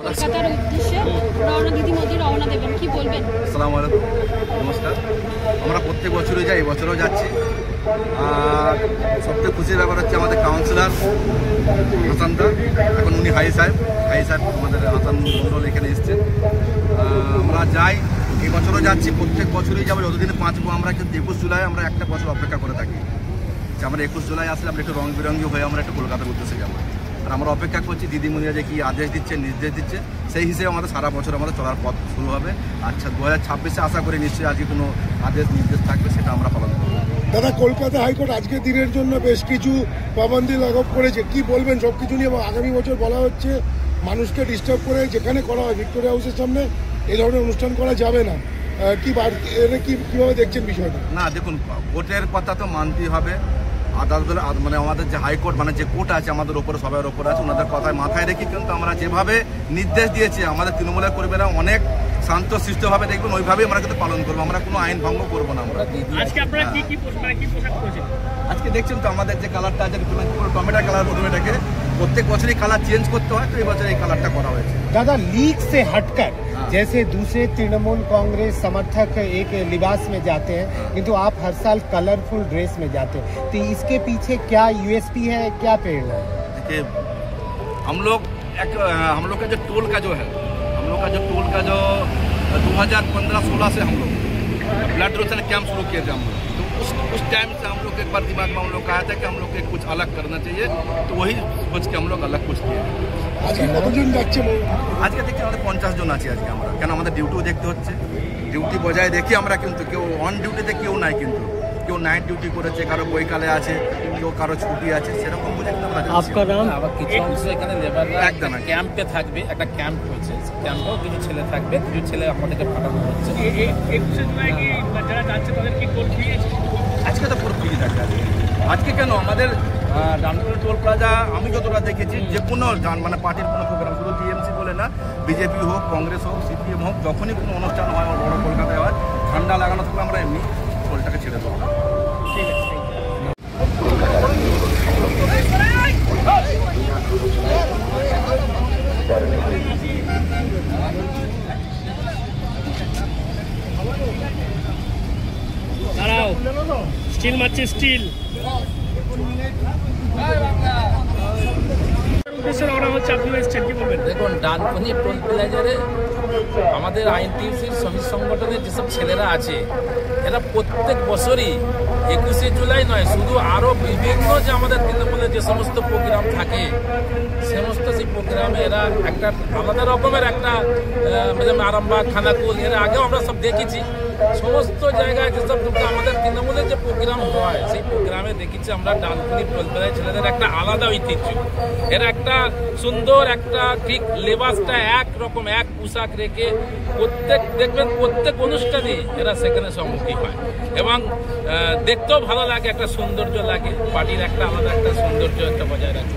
কলকাতার উদ্দেশ্যে রওনা দিদি মোদি রওনা দেবেন, কি বলবেন? আসসালামু আলাইকুম, নমস্কার। আমরা প্রত্যেক বছরই যাই, এবছরও যাচ্ছি। আর সবথেকে খুশির ব্যাপার হচ্ছে আমাদের কাউন্সিলর হাসানদা, এখন উনি হাই সাহেব আমাদের হাসান মন্ডল এখানে এসছেন। আমরা যাই, এই বছরও যাচ্ছি, প্রত্যেক বছরই যাবো, যতদিন বাঁচবো। আমরা কিন্তু 21 জুলাই আমরা একটা বছর অপেক্ষা করে থাকি যে আমরা 21 জুলাই আসলে আমরা একটু রং বেরঙ্গি হয়ে আমরা একটু কলকাতার উদ্দেশ্যে যাবো। আর আমরা অপেক্ষা করছি দিদিমণিরা যে কী আদেশ দিচ্ছে, নির্দেশ দিচ্ছে, সেই হিসেবে আমাদের সারা বছর আমাদের চলার পথ শুরু হবে। আচ্ছা, 2026-এ আশা করি নিশ্চয়ই আজকে কোনো আদেশ নির্দেশ থাকবে, সেটা আমরা পালন করব। দাদা, কলকাতা হাইকোর্ট আজকের দিনের জন্য বেশ কিছু পাবন্দি লাঘব করেছে, কি বলবেন সব কিছু নিয়ে? এবং আগামী বছর বলা হচ্ছে মানুষকে ডিস্টার্ব করে যেখানে করা হয় ভিক্টোরিয়া হাউসের সামনে এই ধরনের অনুষ্ঠান করা যাবে না। কিভাবে দেখছেন বিষয়টা? না, দেখুন, কোর্টের কথা তো মানতেই হবে। আদালতের মানে আমাদের যে হাইকোর্ট মানে যে কোর্ট আছে আমাদের ওপরে, সবার ওপরে আছে, ওনাদের কথায় মাথায় রেখে কিন্তু আমরা যেভাবে নির্দেশ দিয়েছি আমাদের তৃণমূলের কর্মীরা অনেক শান্ত শিষ্টভাবে দেখবেন, ওইভাবেই আমরা কিন্তু পালন করবো। আমরা কোনো আইন ভঙ্গ করবো না। আমরা আজকে দেখছেন তো আমাদের যে কালারটা আছে, টমেটো কালার, প্রথমে এটাকে প্রত্যেক বছরই কালার চেঞ্জ করতে হয়, তো এই বছর এই কালারটা করা হয়েছে। दादा, लीग से हटकर जैसे दूसरे तृणमूल कांग्रेस समर्थक एक लिबास में जाते हैं, किंतु आप हर साल कलरफुल ड्रेस में जाते हैं, तो इसके पीछे क्या यूएसपी है, क्या प्रेरणा है? देखिए, हम लोग का जो टोल का जो है, हम लोग का जो टोल का जो 2015-16 से हम लोग ब्लड डोनेशन कैंप शुरू किए थे हम लोग। तो उस टाइम से हम लोग एक बार दिमाग में हम लोग कहा था कि हम लोग को कुछ अलग करना चाहिए, तो वही सोच के हम लोग अलग कुछ किए। আজকে কতজন যাচ্ছে? আজকে দেখছি আমাদের 50 জন আছি আজকে আমরা, কেন আমাদের ডিউটিও দেখতে হচ্ছে, ডিউটি বজায় দেখি আমরা, কিন্তু কেউ অন ডিউটিতে কেউ নাই, কিন্তু কেউ নাইট ডিউটি করেছে, কারো বৈকালে আছে, কেউ কারো ছুটি আছে, সেরকম বুঝে কিন্তু আমরা যাচ্ছি। আবার কিছু অংশ এখানে লেবাররা একদম ক্যাম্পে থাকবে, একটা ক্যাম্প হয়েছে, ক্যাম্পেও কিছু ছেলে থাকবে, কিছু ছেলে আমাদেরকে পাঠানো হচ্ছে। আজকে তো পুরো ফ্রি থাকবে। আজকে কেন আমাদের ডানকুনি টোল প্লাজা আমি যতটা দেখেছি, যে কোনো মানে পার্টির কোনো প্রোগ্রাম, শুধু টিএমসি বলে না, বিজেপি হোক, কংগ্রেস হোক, সিপিএম হোক, যখনই কোনো অনুষ্ঠান হয় বড় কলকাতায় হয়, ঠান্ডা লাগানো থাকলে আমরা এমনি টোলটাকে ছেড়ে দেবো। ঠিক আছে। দাঁড়াও, স্টিল মারছে, স্টিল দেখুন, ডানকুনি টোল প্লাজারে আমাদের আইএনটিইউসির শ্রমিক সংগঠনের যেসব ছেলেরা আছে, এরা প্রত্যেক বছরই 21শে জুলাই নয়, শুধু আরও বিভিন্ন যে আমাদের তৃণমূলের যে সমস্ত প্রোগ্রাম থাকে, সমস্ত সেই প্রোগ্রামে এরা একটা আলাদা রকমের একটা আরামবাগ, খানাকুল, এর আগেও আমরা সব দেখেছি। সমস্ত জায়গায় যেসব আমাদের তৃণমূলের যে প্রোগ্রাম হয়, সেই প্রোগ্রামে দেখেছি আমরা ডানকুনি টোল প্লাজায় ছেলেদের একটা আলাদা ঐতিহ্য। এর একটা সুন্দর একটা ঠিক লেবাসটা একরকম, এক পোশাক রেখে দেখবেন প্রত্যেক অনুষ্ঠানে এরা সেখানে সম্মুখী হয়, এবং দেখতেও ভালো লাগে, একটা সৌন্দর্য লাগে, পার্টির একটা আলাদা একটা সৌন্দর্য একটা বজায় রাখে।